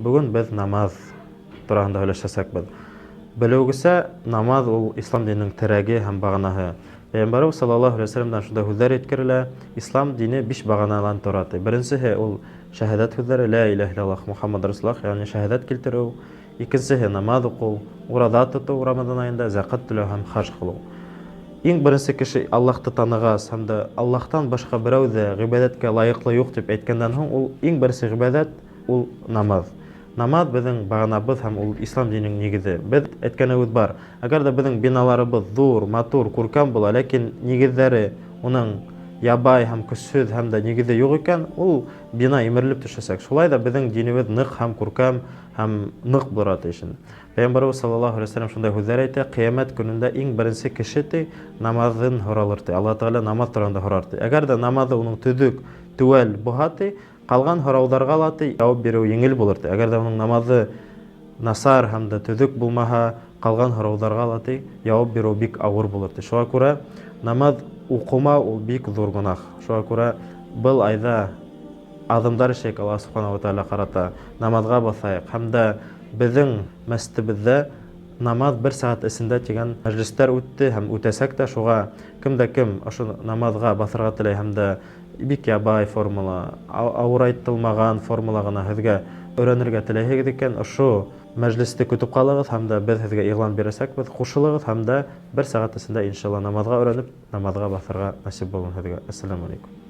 Бүген без намаз турында һөйләшәсәкбез. Белүгезчә, намаз ул ислам диненең терәге һәм баганаһы. Пәйгамбәрбез саллаллаһу алейһи ва сәлләмдән шунда һүзләр әйткәннәр: ислам дине 5 баганадан тора. Беренчеһе ул шаһадат һүзләре, ла илаһа илляллаһ Мухаммад расулуллаһ, ягъни шаһадат килтерү. Икенчеһе намаз уку, ураза тоту Рамазан аенда, закат түләү һәм хаҗ кылу. Иң беренче кеше Аллаһты таныгас һәм дә Аллаһтан башка берәү дә гыйбадәткә лаеклы юк дип әйткәннән һуң, ул иң беренче гыйбадәт ул намаз. Намаз безнең баганабыз һәм ул ислам диненең нигезе. Без әйткәнебез бар. Әгәр дә безнең биналарыбыз зур, матур, күркәм була, ләкин нигезләре уның ябай һәм көчсез һәм дә нигезе юк икән, ул бина имерелеп төшәсәк. Шулай да безнең динебез нык һәм күркәм һәм нык булыр өчен. Пәйгамбәрбез саллаллаһу алейһи ва сәлләм шундай һүзләр әйтә: кыямәт көнендә иң беренче кеше намазын һоралыр. Алла Тәгалә намаз турында һорар. Әгәр дә намазы уның төзек, тәвәл булһа, калган һорауларга ла җавап бирү еңел булыр. Әгәр дә уның намазы насар һәм дә төзек булмаһа, калган һорауларга ла җавап бирү бик авыр булыр. Шуңа күрә намаз укымау ул бик зур гөнаһ. Шуңа күрә был айда адымдар эшләйек Алла субханаһу ва тааля карата, намазга басайык һәм дә безнең мәсҗидебездә намаз 1 сәгать эчендә дигән мәҗлесләр үтте һәм үтәсәк тә, шуңа кемдә кем ошо намазга басарга теләй һәм дә бик ябай формула, авырайтылмаган формула гына һезгә өйрәнергә теләйсегез икән, ошо мәҗлесте көтеп калыгыз һәм дә без һезгә игълан бирәсәкбез. Кушылыгыз һәм дә 1 сәгать эчендә иншалла намазга өйрәнеп, намазга басарга насип булсын һезгә. Ассаламу алейкум.